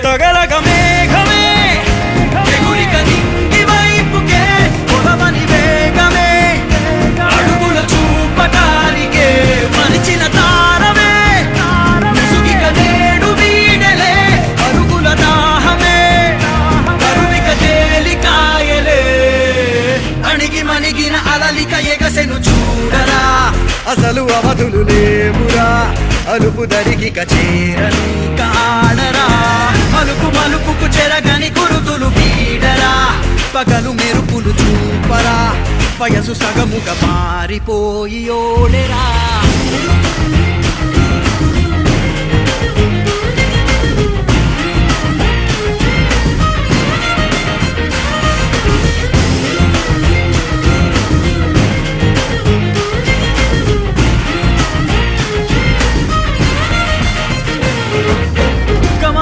తగలగ మేఘమే ఎగురిక నింగి వైపుకే పొలవని వేగమే అడుగుల చూపటానికే మరిచిన తారమే ముసుగిక నేడు వీడలే అరుగుల దాహమే కరువిక తేలికాయలే అణిగి మణిగిన అలలిక ఎగసెను చూడరా అసలు అవధులు లేవురా అలుపు దరికి చేరని కాడరా మలుపు మలుపుకు చెరగని కురుతులు వీడరా పగలు మెరుపులు చూపరా వయసు సగముగా మారిపోయి ఓడెరా